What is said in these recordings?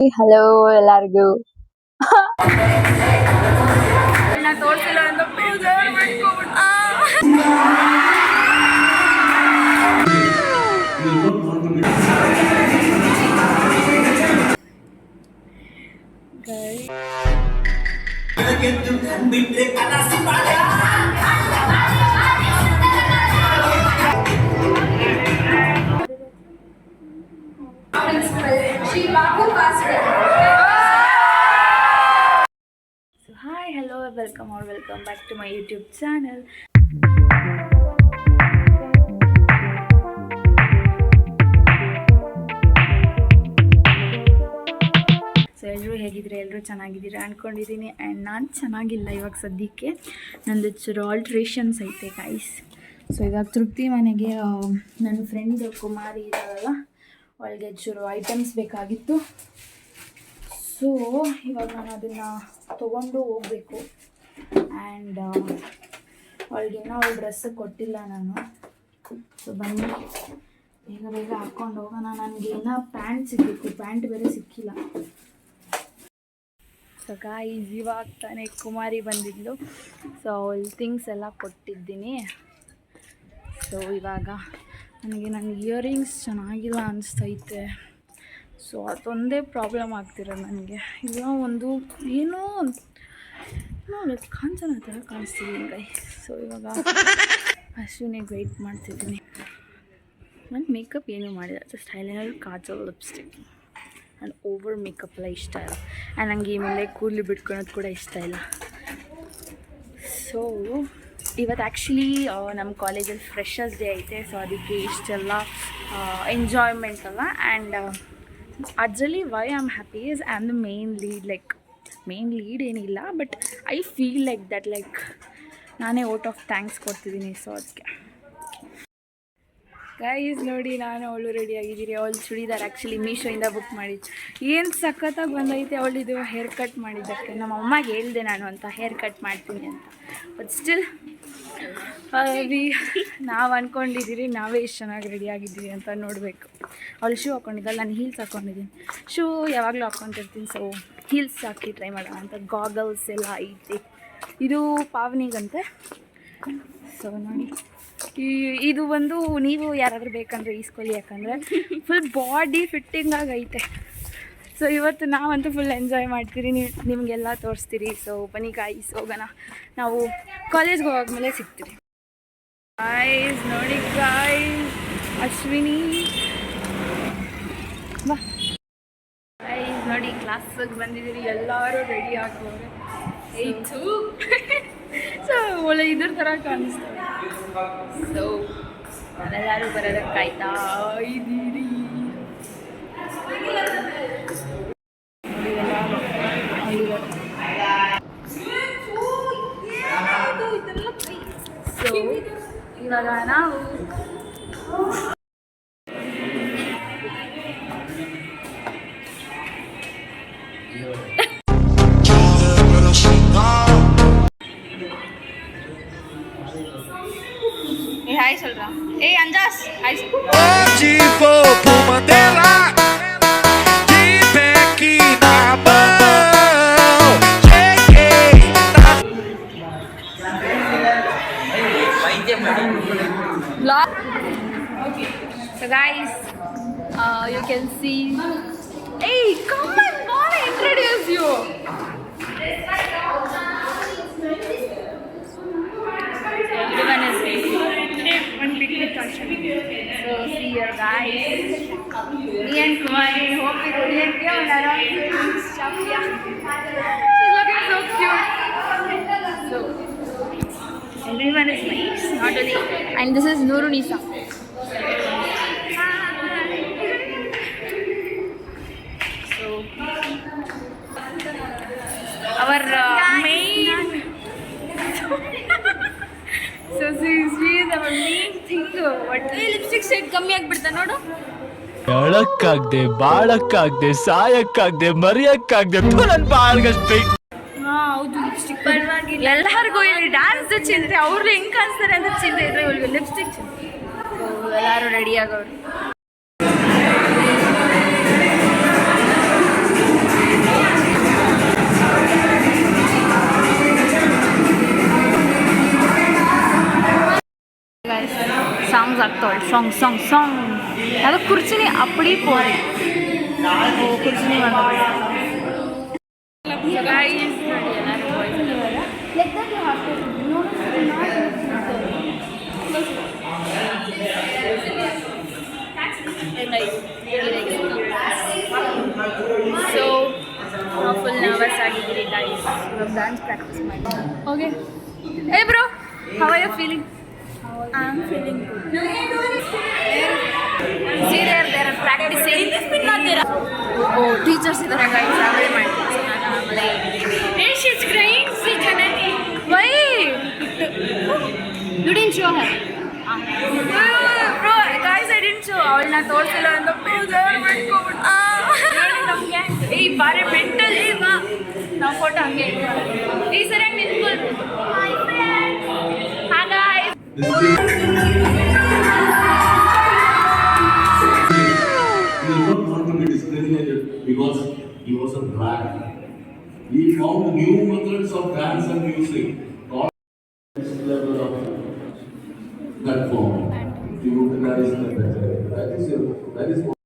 Hello ಎಲ್ಲರಿಗೂ. ತೋರಿಸಿಲ್ಲ ಅಂತ ಬೇಜಾರು ಮಾಡ್ಕೊಂಡ್ಬಿಟ್ಟು Hi, hello, welcome back to my YouTube channel. So ಎಲ್ಲರೂ ಹೇಗಿದ್ರೆ ಎಲ್ಲರೂ ಚೆನ್ನಾಗಿದ್ದೀರಾ ಅಂದ್ಕೊಂಡಿದ್ದೀನಿ. ಆ್ಯಂಡ್ ನಾನು ಚೆನ್ನಾಗಿಲ್ಲ ಇವಾಗ ಸದ್ಯಕ್ಕೆ. ನಂದು ಚೂರು ಆಲ್ಟ್ರೇಷನ್ಸ್ ಐತೆ ಗೈಸ್. ಸೊ ಇವಾಗ ತೃಪ್ತಿ ಮನೆಗೆ ನನ್ನ ಫ್ರೆಂಡ್ ಕುಮಾರಿ ಇದ್ದಾರಲ್ಲ, ಅವಳಿಗೆ ಚೂರು ಐಟಮ್ಸ್ ಬೇಕಾಗಿತ್ತು. ಸೊ ಇವಾಗ ನಾನು ಅದನ್ನು ತೊಗೊಂಡು ಹೋಗಬೇಕು. ಆ್ಯಂಡ್ ಅವಳಿಗಿನ್ನೂ ಅವಳ ಡ್ರೆಸ್ ಕೊಟ್ಟಿಲ್ಲ ನಾನು. ಸೊ ಬನ್ನಿ ಬೇಗ ಬೇಗ ಹಾಕ್ಕೊಂಡು ಹೋಗೋಣ. ನನಗೆ ಇನ್ನೂ ಪ್ಯಾಂಟ್ ಸಿಗಬೇಕು, ಪ್ಯಾಂಟ್ ಬೇರೆ ಸಿಕ್ಕಿಲ್ಲ. ಸೊ ಗಾಯ್ಸ್ ಇವಾಗ ತಾನೇ ಕುಮಾರಿ ಬಂದಿದ್ಲು. ಸೊ ಅವಳ ಥಿಂಗ್ಸ್ ಎಲ್ಲ ಕೊಟ್ಟಿದ್ದೀನಿ. ಸೊ ಇವಾಗ ನನಗೆ ನನ್ನ ಇಯರಿಂಗ್ಸ್ ಚೆನ್ನಾಗಿಲ್ಲ ಅನಿಸ್ತೈತೆ. ಸೊ ಅದೊಂದೇ ಪ್ರಾಬ್ಲಮ್ ಆಗ್ತಿರೋದು ನನಗೆ. ಇಲ್ಲ ಒಂದು ಏನೋ ಲೈಕ್ ಕಾಂಚನ ಥರ ಕಾಣಿಸ್ತಿದ್ದೀನಿ ಗೈ. ಸೊ ಇವಾಗ ಅಶ್ವಿನಿಗೆ ವೆಯ್ಟ್ ಮಾಡ್ತಿದ್ದೀನಿ. ನಾನು ಮೇಕಪ್ ಏನೂ ಮಾಡಿಲ್ಲ, just eyeliner, Kajal, lipstick. And over makeup ಎಲ್ಲ ಇಷ್ಟ ಇಲ್ಲ. ಆ್ಯಂಡ್ ನನಗೆ ಈ ಮೇಲೆ ಕೂದಲು ಬಿಟ್ಕೊಳೋದು ಕೂಡ ಇಷ್ಟ ಇಲ್ಲ. ಸೊ ಇವತ್ತು ಆ್ಯಕ್ಚುಲಿ ನಮ್ಮ ಕಾಲೇಜಲ್ಲಿ ಫ್ರೆಷರ್ಸ್ ಡೇ ಐತೆ. ಸೊ ಅದಕ್ಕೆ ಇಷ್ಟೆಲ್ಲ ಎಂಜಾಯ್ಮೆಂಟ್ ಅಲ್ಲ. ಆ್ಯಂಡ್ ಅದರಲ್ಲಿ why I am happy is I am the main lead. Like main lead ಏನಿಲ್ಲ, but I feel like that, like ನಾನೇ ವೋಟ್ ಆಫ್ ಥ್ಯಾಂಕ್ಸ್ ಕೊಡ್ತಿದ್ದೀನಿ. ಸೊ ಅದಕ್ಕೆ ಗೈಸ್ ನೋಡಿ, ನಾನು ಅವಳು ರೆಡಿ ಆಗಿದ್ದೀನಿ. ಅವಳು ಚೂಡಿದಾರ್ ಆ್ಯಕ್ಚುಲಿ ಮೀಶೋಯಿಂದ ಬುಕ್ ಮಾಡಿದ್ದು. ಏನು ಸಖತ್ತಾಗಿ ಬಂದೈತೆ ಅವಳಿದು ಹೇರ್ ಕಟ್ ಮಾಡಿದ್ದಕ್ಕೆ. ನಮ್ಮ ಅಮ್ಮಗೆ ಹೇಳಿದೆ ನಾನು ಅಂತ ಹೇರ್ ಕಟ್ ಮಾಡ್ತೀನಿ ಅಂತ. ಬಟ್ ಸ್ಟಿಲ್ ನಾವು ಅಂದ್ಕೊಂಡಿದ್ದೀರಿ ನಾವೇ ಇಷ್ಟು ಚೆನ್ನಾಗಿ ರೆಡಿ ಆಗಿದ್ದೀವಿ ಅಂತ ನೋಡಬೇಕು. ಅವಳು ಶೂ ಹಾಕ್ಕೊಂಡಿದ್ದಲ್ಲ, ನಾನು ಹೀಲ್ಸ್ ಹಾಕ್ಕೊಂಡಿದ್ದೀನಿ. ಶೂ ಯಾವಾಗಲೂ ಹಾಕ್ಕೊಂಡಿರ್ತೀನಿ. ಸೊ ಹೀಲ್ಸ್ ಹಾಕಿ ಟ್ರೈ ಮಾಡೋಣ ಅಂತ. ಗಾಗಲ್ಸ್ ಎಲ್ಲ ಐತೆ. ಇದು ಪಾವನಿಗಂತೆ. ಸೊ ನೋಡಿ, ಇದು ಒಂದು ನೀವು ಯಾರಾದರೂ ಬೇಕಂದರೆ ಈಸ್ಕೊಳ್ಳಿ, ಯಾಕಂದರೆ ಫುಲ್ ಬಾಡಿ ಫಿಟ್ಟಿಂಗಾಗಿ ಐತೆ. ಸೊ ಇವತ್ತು ನಾವಂತೂ ಫುಲ್ ಎಂಜಾಯ್ ಮಾಡ್ತೀರಿ, ನಿಮಗೆಲ್ಲ ತೋರಿಸ್ತೀರಿ. ಸೊ ಬನ್ನಿ ಗಾಯ್ಸ್ ಹೋಗೋಣ. ನಾವು ಕಾಲೇಜ್ಗೆ ಹೋಗೋದ್ಮೇಲೆ ಸಿಗ್ತೀರಿ. ಗಾಯ್ಸ್ ನೋಡಿ, ಗಾಯ್ಸ್ ಅಶ್ವಿನಿ ಬಾ. ಗಾಯ್ಸ್ ನೋಡಿ, ಕ್ಲಾಸಿಗೆ ಬಂದಿದ್ದೀರಿ, ಎಲ್ಲರೂ ರೆಡಿ ಆಗೋರು. ಏಯ್ತು ಸೊ ಒಳ್ಳೆ ಇದ್ರ ಥರ ಕಾಣಿಸ್ತಾರೆ. ಸೊ ನಾವೆಲ್ಲರೂ ಬರೋದಕ್ಕೆ ಕಾಯ್ತಾ ಇದ್ದೀರಿ. ಸೊ ಇವಾಗ ನಾವು हाय चल रहा ए अंजास हाय tipo pumadela de beque na mão cheguei vlog. Okay, so guys, you can see. Hey, come on, I want to introduce you. Everyone is ready. One picnic culture. So see your guys. Me and Kumari hope we could get here and around stuff. Yeah. She's looking so cute. So everyone is nice. Not only. And this is Nurunisa. So our main. So she is our main thing. What lipstick shade ಕಮ್ಮಿ ಆಗಿಬಿಡ್ತಾ ನೋಡು. ಹೇಳಕ್ಕಾಗ್ದೆ, ಬಾಳಕ್ಕಾಗ್ದೆ, ಸಾಯಕ್ಕಾಗ್ದೆ, ಮರಿಯಕ್ಕಾಗ್ದೆ, ನನ್ನ ಬಾಳ್ಗಷ್ಟು. ಹೌದು, lipstick ಪರವಾಗಿಲ್ಲ. ಎಲ್ಲರಿಗೂ ಇಲ್ಲಿ dance ಚಿಂತೆ, ಅವ್ರು ಹೆಂಗೆ ಕಾಣಿಸ್ತಾರೆ ಅಂತ ಚಿಂತೆ ಇದ್ರೆ ಇವಳಿಗೆ ಲಿಪ್ಸ್ಟಿಕ್ ಚಿಂತೆ. ಸೊ ಎಲ್ಲರೂ ರೆಡಿ ಆಗೋರು. ಸಾಂಗ್ ಸಾಂಗ್ ಸಾಂಗ್ ಯಾವುದೋ ಕುರ್ಚಿನಿ ಅಪ್ಪಡಿ ಪೋರಿ ಕುರ್ಚಿನಿ ಸೊ ಫುಲ್ ನರ್ವಸ್ ಆಗಿದ್ದೀರಿ ಗೈಸ್ ಡ್ಯಾನ್ಸ್ ಪ್ರಾಕ್ಟೀಸ್ ಮಾಡಿ okay hey bro how are you feeling I am feeling See there are practicing. Oh, teachers ಇದ್ದಾರೆ guys. ಆಮೇಲೆ ಮಾಡ್ತೀನಿ ಆಮೇಲೆ. Hey, she's crying. See Janani. Why? You didn't show her. Bro, guys, I didn't show. ಅವಳನ್ನ ತೋರಿಸಿಲ್ಲ ಅಂತ ಬೇಜಾರು ಮಾಡ್ಕೊಂಡ್ಬಿಟ್ಟು. ನೋಡಿ ನಮಗೆ ಏಯ್ ಬಾರೆ ಮೆಂಟಲ್ ಏ ಬಾ ನಾವು ಫೋಟೋ ಹಂಗೆ ಈ ಸರಿಯಾಗಿ ನಿಂತ್ಕೊಳ್ರಿ. Hi friends. Hi guys. He did not want to be discriminated because he was a black. He found new methods of dance and music. God level of that form. He utilized the better. That is what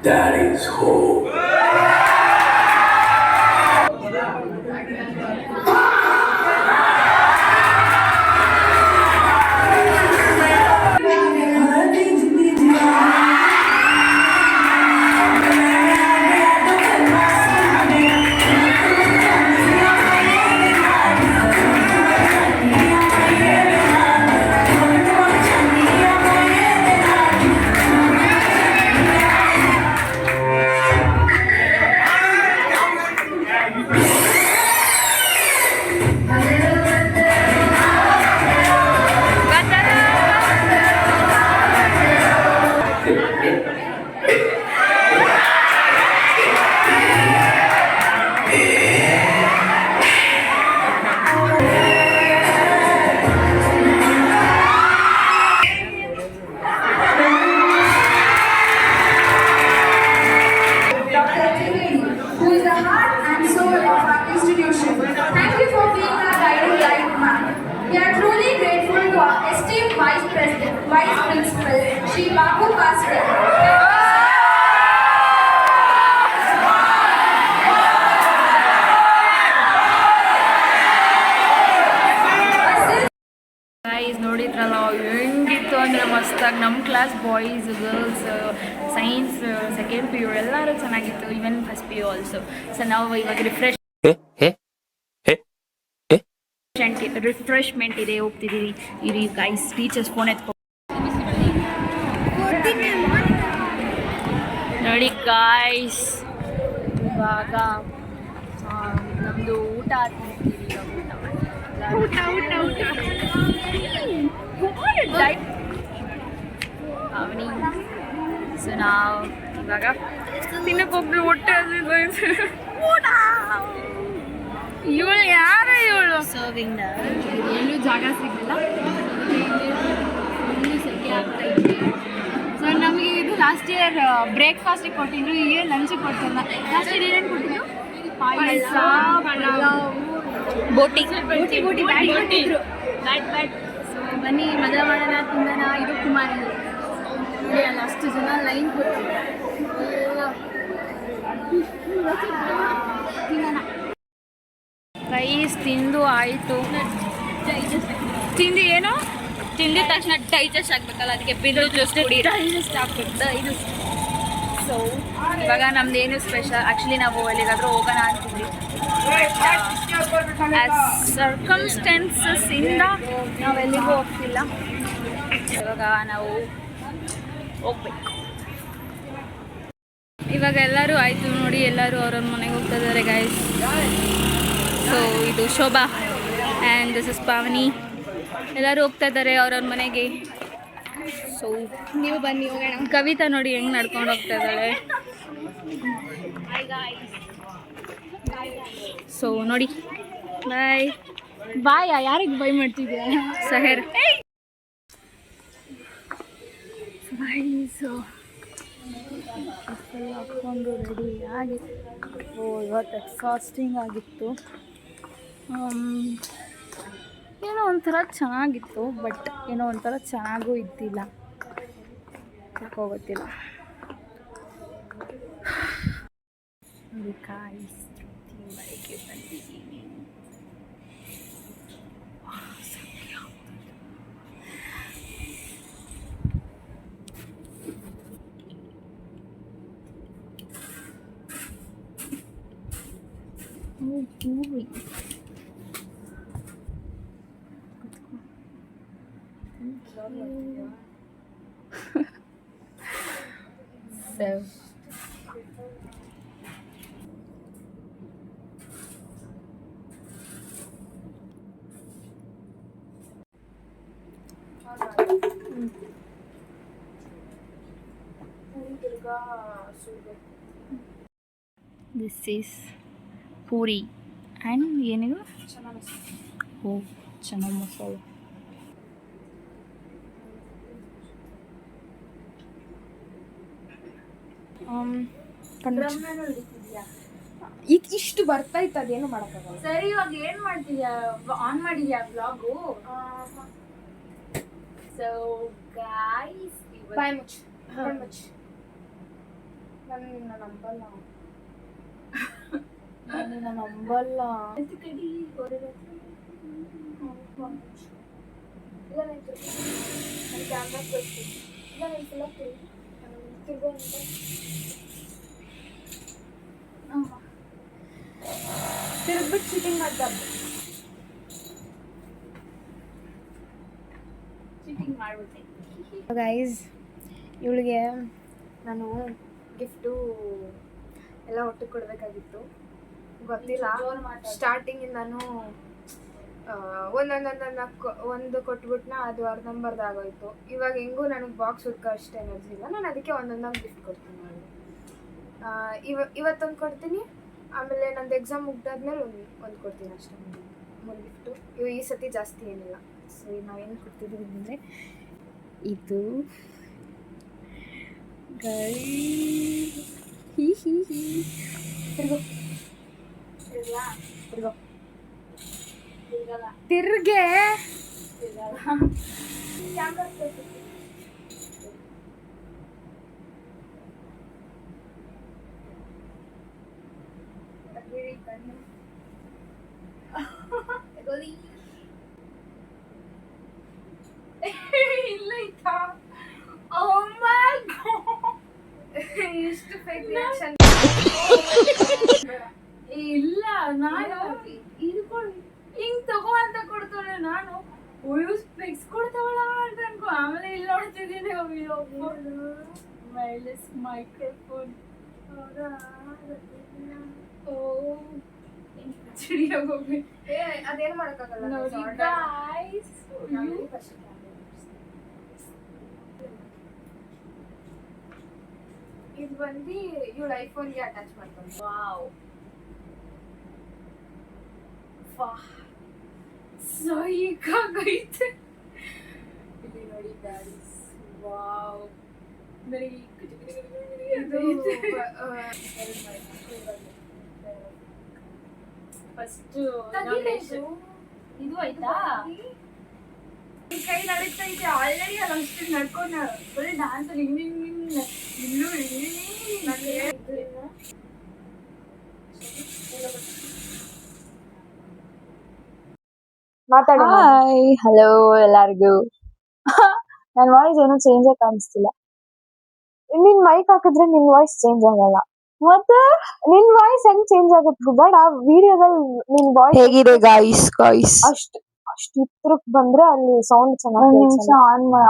Daddy's home. Who is the heart and soul of our institution. Thank you for being our guiding light, ma'am. We are truly grateful to our esteemed Vice President, Vice Principal, Shri Babu Pascal. Guys ನೋಡಿದ್ರಲ್ಲ ಹೆಂಗಿತ್ತು ಅಂದರೆ ಮಸ್ತಾಗಿ ನಮ್ಮ class boys girls science second P U ಎಲ್ಲರೂ ಚೆನ್ನಾಗಿತ್ತು even first P U also. So ನಾವು ಇವಾಗ refreshment ಇದೆ ಹೋಗ್ತಿದ್ದೀವಿ. ಇರಿ ಗೈಸ್ ಟೀಚರ್ಸ್ ಫೋನ್ ಎತ್ಕೊ ನೋಡಿ ಗಾಯ್ಸ್. ಇವಾಗ ನಮ್ಮದು ಊಟ ತಿಂತೀವಿ. ಊಟ ಅವನಿ. ಸೊ ನಾವು ಇವಾಗ ತಿನ್ನಕ್ಕೊಬ್ರು ಹೊಟ್ಟೆ ಊಟ. ಇವಳು ಯಾರು ಇವಳು ಸರ್ವಿಂಗ್ ಎಲ್ಲೂ ಜಾಗ ಸಿಗಲಿಲ್ಲ, ಇನ್ನೂ ಸೆಕೆ ಆಗ್ತಾ ಇದೆ. ಸೊ ನಮಗೆ ಇದು ಲಾಸ್ಟ್ ಇಯರ್ ಬ್ರೇಕ್ಫಾಸ್ಟಿಗೆ ಕೊಟ್ಟಿದ್ರು, ಈಗ ಲಂಚಿಗೆ ಕೊಡ್ತಿಲ್ಲ. ಲಾಸ್ಟ್ ಇಯರ್ ಏನೇನು ಕೊಟ್ಟಿದ್ರು? ಪಾಯಸ, ಪಲಾವ್, ಬೋಟಿ ಬ್ಯಾಟ್. ಸೊ ಬನ್ನಿ ಮಜಾ ಮಾಡೋಣ, ತಿನ್ನೋಣ. ಇದು ಕುಮಾರಿ ಅಲ್ಲ, ಅಷ್ಟು ಜನ ಲೈನ್ ಕೊಡ್ತಿದ್ದಾರೆ. ತಿನ್ನೋಣ. ರೈಸ್ ತಿಂದು ಆಯಿತು. ತಿಂದು ಏನು ತಿಂದಿದ ತಕ್ಷಣ ಡೈಜೆಸ್ಟ್ ಆಗಬೇಕಲ್ಲ, ಅದಕ್ಕೆ ಬಿಂದು ಜ್ಯೂಸ್ ಕುಡಿ. ಡೈಜೆಸ್ಟ್ ಆಗ್ಬೇಕು ಇದು. ಸೊ ಇವಾಗ ನಮ್ದೇನು ಸ್ಪೆಷಲ್, ಆ್ಯಕ್ಚುಲಿ ನಾವು ಎಲ್ಲಿಗಾದರೂ ಹೋಗೋಣ ಅಂತಿದ್ವಿ. ಸರ್ಕಮ್ಸ್ಟೆನ್ಸಸ್ ಇಂದ ನಾವೆಲ್ಲಿಗೂ ಹೋಗ್ತಿಲ್ಲ. ಇವಾಗ ನಾವು ಹೋಗ್ಬೇಕು. ಇವಾಗ ಎಲ್ಲರೂ ಆಯಿತು ನೋಡಿ, ಎಲ್ಲರೂ ಅವ್ರವ್ರ ಮನೆಗೆ ಹೋಗ್ತಾ ಇದ್ದಾರೆ ಗೈಸ್. ಸೊ ಇದು ಶೋಭಾ ಆ್ಯಂಡ್ ದಿಸ್ ಇಸ್ ಪಾವನಿ. ಎಲ್ಲರೂ ಹೋಗ್ತಾ ಇದ್ದಾರೆ ಅವ್ರವ್ರ ಮನೆಗೆ. ಸೊ ನೀವು ಬನ್ನಿ ಹೋಗೋಣ. ಕವಿತಾ ನೋಡಿ ಹೆಂಗೆ ನಡ್ಕೊಂಡು ಹೋಗ್ತಾ ಇದ್ದಾಳೆ. ಸೊ ನೋಡಿ, ಬಾಯ್ ಬಾಯ್. ಯಾರಿಗೆ ಬೈ ಮಾಡ್ತಿದ್ದೀರಾ? ಸಹೇರ್ ಬಾಯ್. ಸೊ ಹಾಕ್ಕೊಂಡು ರೆಡಿ ಆಗಿ ಇವತ್ತು ಎಕ್ಸಾಸ್ಟಿಂಗ್ ಆಗಿತ್ತು. ಏನೋ ಒಂಥರ ಚೆನ್ನಾಗಿತ್ತು, ಬಟ್ ಏನೋ ಒಂಥರ ಚೆನ್ನಾಗೂ ಇದ್ದಿಲ್ಲ, ಯಾಕೋ ಗೊತ್ತಿಲ್ಲ. ಕಾಯಿ ಬರೋಕ್ಕೆ ಬಂದಿದ್ದೀನಿ. So this is puri and ಏನಿದು ಚನ್ನ ಮಸಾಲ. ಈಗ ಇಷ್ಟು ಬರ್ತಾ ಇತ್ತು, ಅದೇನು ಮಾಡೋಕ್ಕಾಗಲ್ಲ. ಸರಿ, ಇವಾಗ ಏನ್ ಮಾಡ್ತಿದ್ಯಾ? ಆನ್ ಮಾಡಿದ್ಯಾ ಬ್ಲಾಗು? ಸೊ ಗಾಯ್ಸ್, ಬಾಯ್ ಮುಚ್ಚು, ಕಣ್ ಮುಚ್ಚು. ನಾನು ನಿನ್ನ ನಂಬಲ್ಲ. ಕಡಿ ಹೊರಗೆ ಇಲ್ಲ, ನನ್ನ ಕ್ಯಾಮ್ರಾ ತೋರಿಸ್ತೀನಿ. ಇಲ್ಲ, ನನ್ನ ಫುಲ್ಲ ತಿರ್ಗೋ ಅಂತ. ತಿರುಗ್ಬಿಟ್ಟು ಚೀಟಿಂಗ್ ಮಾಡ್ಬಾರ್ದು. ಚೀಟಿಂಗ್ ಮಾಡ್ಬಿಟ್ಟೆ. ಗೈಸ್, ಇವಳಿಗೆ ನಾನು ಗಿಫ್ಟು ಎಲ್ಲ ಒಟ್ಟಿಗೆ ಕೊಡಬೇಕಾಗಿತ್ತು. ಗೊತ್ತಿಲ್ಲ, ಸ್ಟಾರ್ಟಿಂಗಿಂದನೂ ಒಂದು ಕೊಟ್ಬಿಟ್ನ, ಅದು ಅರ್ಧಂಬರ್ಧ ಆಗೋಯ್ತು. ಇವಾಗ ಹೆಂಗೂ ನನಗೆ ಬಾಕ್ಸ್ ಹುಡ್ಕೋ ಅಷ್ಟು ಎನರ್ಜಿ ಇಲ್ಲ. ನಾನು ಅದಕ್ಕೆ ಒಂದೊಂದಾಗಿ ಗಿಫ್ಟ್ ಕೊಡ್ತೀನಿ. ಇವತ್ತೊಂದು ಕೊಡ್ತೀನಿ, ಆಮೇಲೆ ನಂದು ಎಕ್ಸಾಮ್ ಮುಗ್ದಾದ್ಮೇಲೆ ಒಂದು ಕೊಡ್ತೀನಿ ಅಷ್ಟೇ. 3 ಗಿಫ್ಟು. ಈ ಸತಿ ಜಾಸ್ತಿ ಏನಿಲ್ಲ. ಸೊ ನಾವೇನು ಕೊಡ್ತಿದ್ದೀವಿ ಅಂದರೆ ಇದು ತಿರ್ಗೋ ತಿರ್ಗೋ ತಿರ್ಗೆ ಕ್ಯಾಮ್ರಾ ಇಲ್ಲ ಆಯ್ತಾ? Oh my God! ಇಷ್ಟು ಫೇಕ್ ರಿಯಾಕ್ಷನ್. ಇಲ್ಲ, ನಾನು ಇದ್ಕೊಂಡು ಹಿಂಗ್ ತಗೋ ಅಂತ ಕೊಡ್ತಾಳೆ. ನಾನು ಸ್ಪೆಕ್ಸ್ ಕೊಡ್ತಾವಳ ಅಂತ ಅನ್ಕೊ, ಆಮೇಲೆ ಇಲ್ಲಿ ನೋಡ್ತಿದ್ದೀನಿ ವೈರ್ಲೆಸ್ ಮೈಕ್ರೋಫೋನ್. ಚಿಡಿಯೋಗೋಗಿ ಅದೇನು ಮಾಡೋಕ್ಕಾಗಲ್ಲ. ನೋಡಿ ಗಾಯ್ಸ್, ಇದು ಬಂದು ಇವಳು ಐಫೋನ್ಗೆ ಅಟ್ಯಾಚ್ ಮಾಡ್ಕೊಂಡು. ವಾವ್, ಸೈಕಾಗೈತೆ. ಇಲ್ಲಿ ನೋಡಿ ಗಾಯ್ಸ್, ವಾವ್, ನನಗೆ ಫಸ್ಟ್ ಇದು ಆಯ್ತಾ? ಕೈ ನಡೀತೈತೆ ಆಲ್ರೆಡಿ. ಅದು ಅಷ್ಟು ನಡ್ಕೊಂಡ ಫುಲ್ ಡ್ಯಾನ್ಸ್ ಇಲ್ಲೂ ಮಾತಾಡೋಣ. ಹಾಯ್, ಹಲೋ ಎಲ್ಲಾರ್ಗು. ನನ್ನ ವಾಯ್ಸ್ ಏನೂ ಚೇಂಜ್ ಆಗಿ ಕಾಣಿಸ್ತಿಲ್ಲ. ನಿನ್ ಮೈಕ್ ಹಾಕಿದ್ರೆ ನಿನ್ ವಾಯ್ಸ್ ಚೇಂಜ್ ಆಗಲ್ಲ. ಮತ್ತೆ ನಿನ್ ವಾಯ್ಸ್ ಹೆಂಗ್ ಚೇಂಜ್ ಆಗುತ್ತೆ? ಬಟ್ ಆ ವಿಡಿಯೋದಲ್ಲಿ ನಿನ್ ವಾಯ್ಸ್ ಹೇಗಿದೆ ಗಾಯ್ಸ್ ಅಷ್ಟು ಇತ್ರಕ್ ಬಂದ್ರೆ ಅಲ್ಲಿ ಸೌಂಡ್ ಚೆನ್ನಾಗಿ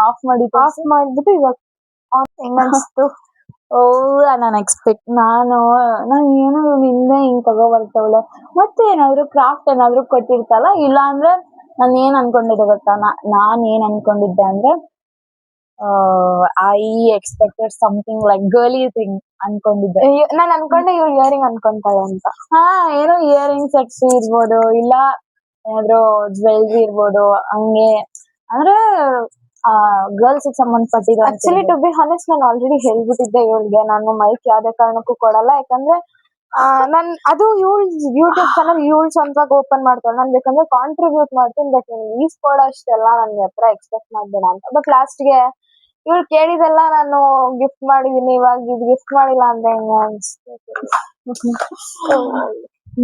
ಆಫ್ ಮಾಡಿಬಿಟ್ಟು ಇವಾಗ ಹೆಂಗನ್ಸ್ತು? ನಾನು ಎಕ್ಸ್ಪೆಕ್ಟ್ ನಾನು ಏನು ಹಿಂದೆ ಹಿಂಗ್ ತಗೋ ಬರ್ತವಳೆ, ಮತ್ತೆ ಏನಾದ್ರು ಕ್ರಾಫ್ಟ್ ಏನಾದ್ರು ಕೊಟ್ಟಿರ್ತಲ್ಲ. ಇಲ್ಲ ಅಂದ್ರೆ ನಾನು ಏನ್ ಅನ್ಕೊಂಡಿದ್ದೆ ಗೊತ್ತಾ? ನಾನ್ ಏನ್ ಅನ್ಕೊಂಡಿದ್ದೆ ಅಂದ್ರೆ I expected something like girly thing ಅನ್ಕೊಂಡಿದ್ದೆ. ನಾನು ಅನ್ಕೊಂಡೆ ಇವ್ರು ಇಯರಿಂಗ್ ಅನ್ಕೊಂತಾಳೆ ಅಂತ. ಏನೋ ಇಯರಿಂಗ್ ಸೆಟ್ಸ್ ಇರ್ಬೋದು, ಇಲ್ಲ ಏನಾದ್ರು ಜ್ಯುವೆಲ್ರಿ ಇರ್ಬೋದು. ಹಂಗೆ ಅಂದ್ರೆ ಗರ್ಲ್ಸ್ ಸಂಬಂಧಪಟ್ಟಿರೋ. ಆಕ್ಚುಲಿ ಟು ಬಿ ಹಾನೆಸ್ಟ್, ನಾನು ಆಲ್ರೆಡಿ ಹೇಳ್ಬಿಟ್ಟಿದ್ದೆ ಇವಳಿಗೆ, ನಾನು ಮೈಕ್ ಯಾವ್ದೇ ಕಾರಣಕ್ಕೂ ಕೊಡಲ್ಲ. ಯಾಕಂದ್ರೆ ನಾನ್ ಅದು ಇವಳು ಯೂಟ್ಯೂಬ್ ಚಾನಲ್ ಇವಳು ಸ್ವಂತವಾಗಿ ಓಪನ್ ಮಾಡ್ತಾಳೆ. ನಾನು ಬೇಕಂದ್ರೆ ಕಾಂಟ್ರಿಬ್ಯೂಟ್ ಮಾಡ್ತೀನಿ, ಬಟ್ ಈಸ್ಕೊಡೋ ಅಷ್ಟೆಲ್ಲ ನನ್ನ ಹತ್ರ ಎಕ್ಸ್ಪೆಕ್ಟ್ ಮಾಡ್ಬೇಡ ಅಂತ. ಬಟ್ ಲಾಸ್ಟ್ಗೆ ಇವಳು ಕೇಳಿದೆಲ್ಲ ನಾನು ಗಿಫ್ಟ್ ಮಾಡಿದೀನಿ. ಇವಾಗ ಇದು ಗಿಫ್ಟ್ ಮಾಡಿಲ್ಲ ಅಂದ್ರೆ ಹೆಂಗ ಅನ್ಸ್ತು?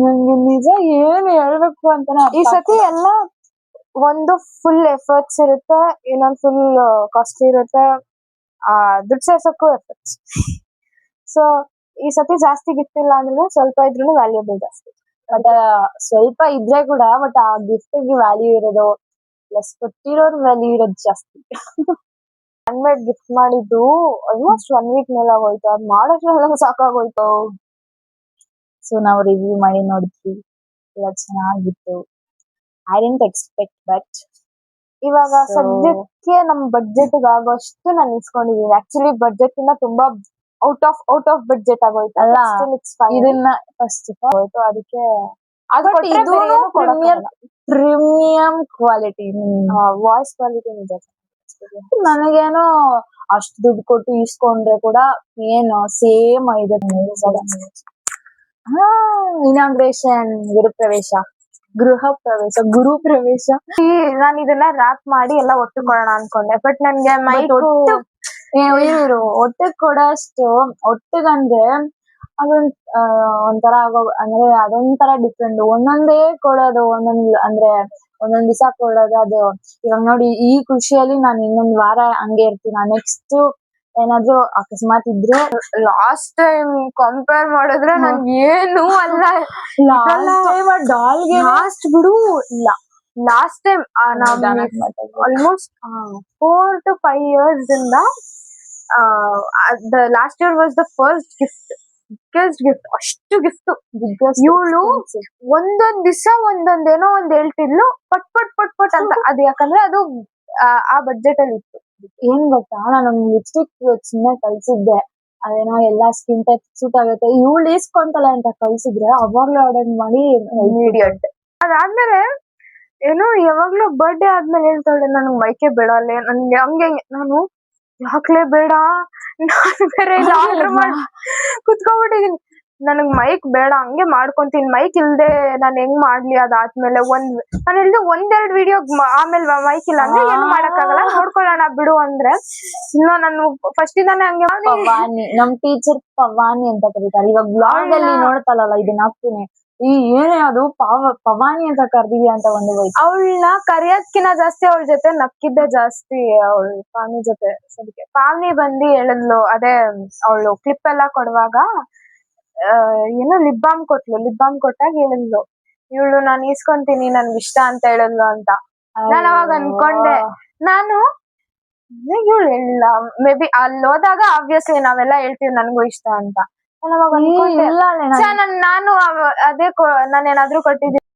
ನಂಗೆ ನಿಜ ಏನ್ ಹೇಳ್ಬೇಕು ಅಂತಾನೆ. ಈ ಸತಿ ಎಲ್ಲ ಒಂದು ಫುಲ್ ಎಫರ್ಟ್ಸ್ ಇರುತ್ತೆ, ಇನ್ನೊಂದು ಫುಲ್ ಕಾಸ್ಟ್ಲಿ ಇರುತ್ತೆ. ದುಡ್ಡು ಸೇರ್ಸಕ್ಕೂ ಎಫರ್ಟ್ಸ್. ಸೊ ಈ ಸತಿ ಜಾಸ್ತಿ ಗಿಫ್ಟ್ ಇಲ್ಲ ಅಂದ್ರೆ ಸ್ವಲ್ಪ ಇದ್ರೂ ವ್ಯಾಲ್ಯೂಬಲ್ ಜಾಸ್ತಿ. ಬಟ್ ಸ್ವಲ್ಪ ಇದ್ರೆ ಕೂಡ ಬಟ್ ಆ ಗಿಫ್ಟ್ ಗೆ ವ್ಯಾಲ್ಯೂ ಇರೋದು ಪ್ಲಸ್ ಕೊಟ್ಟಿರೋರು ವ್ಯಾಲ್ಯೂ ಇರೋದು ಜಾಸ್ತಿ. ಹ್ಯಾಂಡ್ ಮೇಡ್ ಗಿಫ್ಟ್ ಮಾಡಿದ್ದು ಆಲ್ಮೋಸ್ಟ್ 1 ವೀಕ್ ಮೇಲೆ ಆಗೋಯ್ತು. ಅದ್ ಮಾಡೋದ್ರಲ್ಲ ಸಾಕಾಗೋಯ್ತು. ಸೊ ನಾವು ರಿವ್ಯೂ ಮಾಡಿ ನೋಡಿದ್ವಿ, ಎಲ್ಲ ಚೆನ್ನಾಗಿತ್ತು. ಐ ಡಿಡ್ಂಟ್ ಎಕ್ಸ್ಪೆಕ್ಟ್ ಬಟ್ ಇವಾಗ ಸದ್ಯಕ್ಕೆ ನಮ್ ಬಡ್ಜೆಟ್ ಆಗೋಷ್ಟು ನಾನು ಇಸ್ಕೊಂಡಿದೀನಿ. ಆಕ್ಚುಲಿ ಬಡ್ಜೆಟ್ ಇಂದ ತುಂಬಾ ಔಟ್ ಆಫ್ ಬಡ್ಜೆಟ್ ಆಗೋಯ್ತು ಅಲ್ಲ. ಇದನ್ನ ಫಸ್ಟ್ ಹೋಯ್ತು, ಅದಕ್ಕೆ ಪ್ರೀಮಿಯಂ ಕ್ವಾಲಿಟಿ, ವಾಯ್ಸ್ ಕ್ವಾಲಿಟಿ ನಿಜ. ನನಗೇನೋ ಅಷ್ಟು ದುಡ್ಡು ಕೊಟ್ಟು ಇಸ್ಕೊಂಡ್ರೆ ಕೂಡ ಏನು ಸೇಮ್ ಇದೆ. ಇನಾಗ್ರೇಷನ್ ಗೃಹ ಪ್ರವೇಶ ನಾನು ಇದನ್ನ ರ್ಯಾಪ್ ಮಾಡಿ ಎಲ್ಲ ಒಟ್ಟು ಕೊಡೋಣ ಅನ್ಕೊಂಡೆ. ಬಟ್ ನನ್ಗೆ ಮೈಕ್ ಇರು ಒಟ್ಟಿಗೆ ಕೊಡೋಷ್ಟು ಒಟ್ಟಿಗಂದ್ರೆ ಅದೊಂದ್ ಒಂಥರ ಅಂದ್ರೆ ಅದೊಂಥರ ಡಿಫ್ರೆಂಟ್. ಒಂದೊಂದೇ ಕೊಡೋದು ಅಂದ್ರೆ ಒಂದೊಂದ್ ದಿವಸ ಕೊಡೋದು. ಅದು ಇವಾಗ ನೋಡಿ ಈ ಖುಷಿಯಲ್ಲಿ ನಾನು ಇನ್ನೊಂದ್ ವಾರ ಹಂಗೆ ಇರ್ತೀನಿ. ನೆಕ್ಸ್ಟ್ ಏನಾದ್ರು ಅಕಸ್ಮಾತ್ ಇದ್ರೆ ಲಾಸ್ಟ್ ಟೈಮ್ ಕಂಪೇರ್ ಮಾಡಿದ್ರೆ ನನ್ಗೆ ಏನು ಅಲ್ಲ. ಡಾಲ್ಗೆ ಲಾಸ್ಟ್ ಬಿಡು, last time almost 4 to 5 years ಇಂದ last year was the first biggest gift. ಅಷ್ಟು ಗಿಫ್ಟ್ ಇವಳು ಒಂದೊಂದ್ ದಿವಸ ಒಂದೊಂದೇನೋ ಒಂದ್ ಹೇಳ್ತಿದ್ಲು, ಪಟ್ ಅಂತ. ಅದು ಯಾಕಂದ್ರೆ ಅದು ಆ ಬಡ್ಜೆಟ್ ಅಲ್ಲಿ ಇತ್ತು. ಏನ್ ಗೊತ್ತಾ, ನಾನು ಲಿಪ್ಸ್ಟಿಕ್ ಸುಮ್ಮನೆ ಕಳ್ಸಿದ್ದೆ, ಅದೇನೋ ಎಲ್ಲಾ ಸ್ಕಿನ್ ಟೈಪ್ ಸೂಟ್ ಆಗುತ್ತೆ ಇವಳು ಇಸ್ಕೊಂತಲ್ಲ ಅಂತ ಕಳ್ಸಿದ್ರೆ ಅವಾಗ್ಲೂ ಆರ್ಡರ್ ಮಾಡಿ ಇಮಿಡಿಯೇಟ್. ಅದಾದ್ಮೇಲೆ ಏನೋ ಯಾವಾಗ್ಲೂ ಬರ್ಡೇ ಆದ್ಮೇಲೆ ಹೇಳ್ತಾಳೆ ನನಗ್ ಮೈಕೆ ಬೇಡ ಅಲ್ಲೇ ನನ್ಗೆ ಹಂಗೆ. ನಾನು ಯಾಕ್ಲೆ ಬೇಡ, ನಾನು ಬೇರೆ ಇಲ್ಲ ಆರ್ಡರ್ ಮಾಡಿ ಕುತ್ಕೊಂಡ್ಬಿಟ್ಟಿದೀನಿ. ನನಗ್ ಮೈಕ್ ಬೇಡ, ಹಂಗೆ ಮಾಡ್ಕೊಂತೀನಿ. ಮೈಕ್ ಇಲ್ದೆ ನಾನು ಹೆಂಗ್ ಮಾಡ್ಲಿ? ಅದಾದ್ಮೇಲೆ ನಾನು ಹೇಳ್ದೆ ಒಂದೆರಡು ವಿಡಿಯೋ ಆಮೇಲೆ ಮೈಕ್ ಇಲ್ಲ ಅಂದ್ರೆ ಏನು ಮಾಡಕ್ಕಾಗಲ್ಲ, ನೋಡ್ಕೊಳ್ಳೋಣ ಬಿಡು ಅಂದ್ರೆ ಇಲ್ಲ. ನಾನು ಫಸ್ಟ್ ಇಂದಾನೆ ಹಂಗೆ ಪವಾನಿ, ನಮ್ ಟೀಚರ್ ಪವಾನಿ ಅಂತ ಕರೀತಾರೆ. ಇವಾಗ ಬ್ಲಾಗ್ ಅಲ್ಲಿ ನೋಡ್ತಾಳಲ್ಲ ಇದನ್ನ ಹಾಕ್ತೀನಿ, ಈ ಏನೇ ಅದು ಪವಾನಿ ಅಂತ ಕರ್ದಿದ್ಯಾ ಅಂತ ಒಂದು ಅವಳನ್ನ ಕರಿಯೋದ್ಕಿನ್ನ ಜಾಸ್ತಿ ಅವಳ ಜೊತೆ ನಕ್ಕಿದ್ದೆ ಜಾಸ್ತಿ. ಅವಳು ಪಾವನಿ ಜೊತೆ ಸದ್ಯಕ್ಕೆ ಪಾವನಿ ಬಂದು ಹೇಳಿದ್ಲು, ಅದೇ ಅವಳು ಕ್ಲಿಪ್ ಎಲ್ಲ ಕೊಡುವಾಗ ಏನೋ ಲಿಪ್ ಬಾಮ್ ಕೊಟ್ಟಾಗ ಹೇಳಿದ್ಲು ಇವಳು ನಾನು ಇಸ್ಕೊಂತೀನಿ ನನ್ಗೆ ಇಷ್ಟ ಅಂತ ಹೇಳಿದ್ಲು ಅಂತ. ನಾನು ಅವಾಗ ಅನ್ಕೊಂಡೆ, ನಾನು ಇವಳು ಹೇಳಿಲ್ಲ. ಮೇ ಬಿ ಅಲ್ಲಿ ಹೋದಾಗ ಆಬ್ವಿಯಸ್ಲಿ ನಾವೆಲ್ಲ ಹೇಳ್ತೀವಿ ನನ್ಗೂ ಇಷ್ಟ ಅಂತ. ನಾನು ಅವಾಗ ನಾನು ಅದೇ ನಾನೇನಾದ್ರೂ ಕೊಟ್ಟಿದ್ದೀನಿ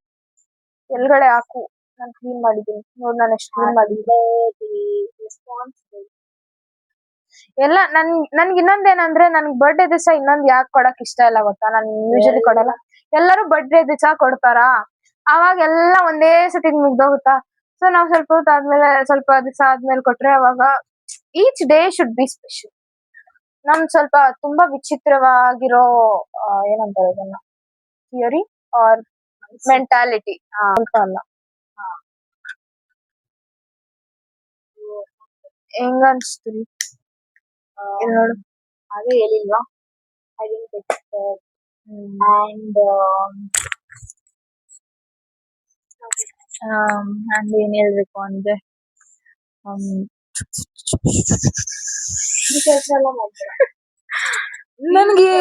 ಎಲ್ಗಡೆ ಹಾಕು, ನಾನು ಕ್ಲೀನ್ ಮಾಡಿದ್ದೀನಿ ನೋಡ್, ನಾನು ಎಷ್ಟು ಕ್ಲೀನ್ ಮಾಡಿದ್ದೆ. ಎಲ್ಲ ನನ್ಗೆ ಇನ್ನೊಂದೇನಂದ್ರೆ ನನ್ಗೆ ಬರ್ಡೇ ದಿವಸ ಇನ್ನೊಂದ್ ಯಾಕೆ ಕೊಡಕ್ ಇಷ್ಟ ಇಲ್ಲ ಗೊತ್ತಾ? ನಾನು ಯೂಶಲಿ ಕೊಡಲ್ಲ. ಎಲ್ಲರೂ ಬರ್ಡೇ ದಿವಸ ಕೊಡ್ತಾರಾ, ಅವಾಗ ಎಲ್ಲ ಒಂದೇ ಸತಿ ಮುಗ್ದೋಗುತ್ತಾ. ಸೊ ನಾವ್ ಸ್ವಲ್ಪ ದಿವಸ ಆದ್ಮೇಲೆ ಕೊಟ್ರೆ ಅವಾಗ each day should be special. ನಮ್ ಸ್ವಲ್ಪ ತುಂಬಾ ವಿಚಿತ್ರವಾಗಿರೋ ಏನಂತಾರೆ ಇದನ್ನ, ಥಿಯರಿ ಆರ್ ಮೆಂಟಾಲಿಟಿ ಸ್ವಲ್ಪ ಅಲ್ಲ. ಹೆಂಗ ಅನ್ಸ್ತೀರಿ ನೋಡು? ಅದೇ ಹೇಳಿಲ್ವಾ, ಐ ಡಿಡ್ಂಟ್ ಎಕ್ಸ್ಪೆಕ್ಟ್. ಅಂಡ್ ಏನ್ ಹೇಳ್ಬೇಕು ಅಂದ್ರೆ ಕೆಲಸ ಎಲ್ಲ ಮಾಡ್ತೀರಾ? ನನ್ಗೆ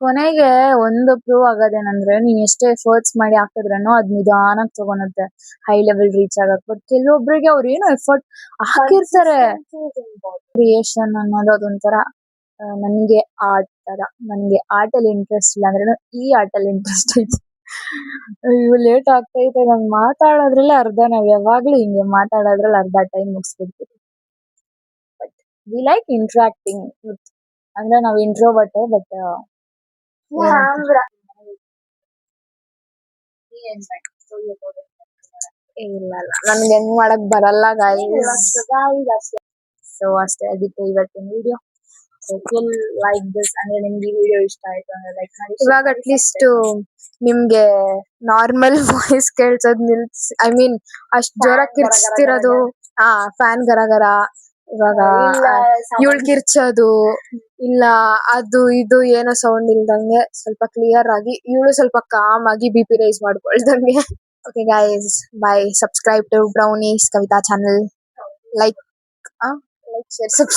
ಕೊನೆಗೆ ಒಂದು ಪ್ರೂವ್ ಆಗೋದೇನಂದ್ರೆ, ನೀನ್ ಎಷ್ಟೇ ಎಫರ್ಟ್ಸ್ ಮಾಡಿ ಹಾಕಿದ್ರೇನೋ ಅದ್ ನಿಧಾನಕ್ ತಗೊಳುತ್ತೆ ಹೈ ಲೆವೆಲ್ ರೀಚ್ ಆಗಕ್. ಬಟ್ ಕೆಲವೊಬ್ರಿಗೆ ಅವ್ರು ಏನೋ ಎಫರ್ಟ್ ಹಾಕಿರ್ತಾರೆ. ಕ್ರಿಯೇಷನ್ ಅನ್ನೋದು ಅದೊಂಥರ ನನ್ಗೆ ಆರ್ಟ್ ತರ. ನನ್ಗೆ ಆರ್ಟ್ ಅಲ್ಲಿ ಇಂಟ್ರೆಸ್ಟ್ ಇಲ್ಲ ಅಂದ್ರೆ ಈ ಆರ್ಟ್ ಅಲ್ಲಿ ಇಂಟ್ರೆಸ್ಟ್ ಐತೆ. ಇವು ಲೇಟ್ ಆಗ್ತೈತೆ, ನಂಗೆ ಮಾತಾಡೋದ್ರಲ್ಲೇ ನಾವ್ ಯಾವಾಗ್ಲೂ ಹಿಂಗೆ ಮಾತಾಡೋದ್ರಲ್ಲಿ ಅರ್ಧ ಟೈಮ್ ಮುಗಿಸ್ಬಿಡ್ತೀವಿ. But we like interacting with, ಅಂದ್ರೆ ನಾವ್ ಇಂಟ್ರೋವರ್ಟ್. ಬಟ್ ಇಲ್ಲ ನನ್ಗೆ ಹೆಂಗ್ ಮಾಡಕ್ ಬರಲ್ಲ ಸೊ ಅಷ್ಟೇ ಆಗಿತ್ತು ಇವತ್ತಿನ ವಿಡಿಯೋ. ಲೈಕ್ ದಿಸ್, ಅಂದ್ರೆ ನಿಮ್ಗೆ ಈ ವಿಡಿಯೋ ಇಷ್ಟ ಆಯ್ತು ಅಂದ್ರೆ ಲೈಕ್ ಮಾಡಿ. ಇವಾಗ ಅಟ್ಲೀಸ್ಟ್ ನಿಮ್ಗೆ ನಾರ್ಮಲ್ ವಾಯ್ಸ್ ಕೇಳ್ಸೋದ್ ನಿಲ್ಸಿ, ಐ ಮೀನ್ ಅಷ್ಟ್ ಜೋರ ಕಿರ್ಚ್ತಿರೋದು, ಫ್ಯಾನ್ ಗರ ಇವಾಗ ಇವಳು ಕಿರ್ಚೋದು ಇಲ್ಲ, ಅದು ಇದು ಏನೋ ಸೌಂಡ್ ಇಲ್ದಂಗೆ ಸ್ವಲ್ಪ ಕ್ಲಿಯರ್ ಆಗಿ, ಇವಳು ಸ್ವಲ್ಪ ಕಾಮ್ ಆಗಿ BP ರೈಸ್ ಮಾಡ್ಕೊಳ್ದಂಗೆ. Okay guys, bye. Subscribe to brownies Kavitha channel. Like, share, subscribe.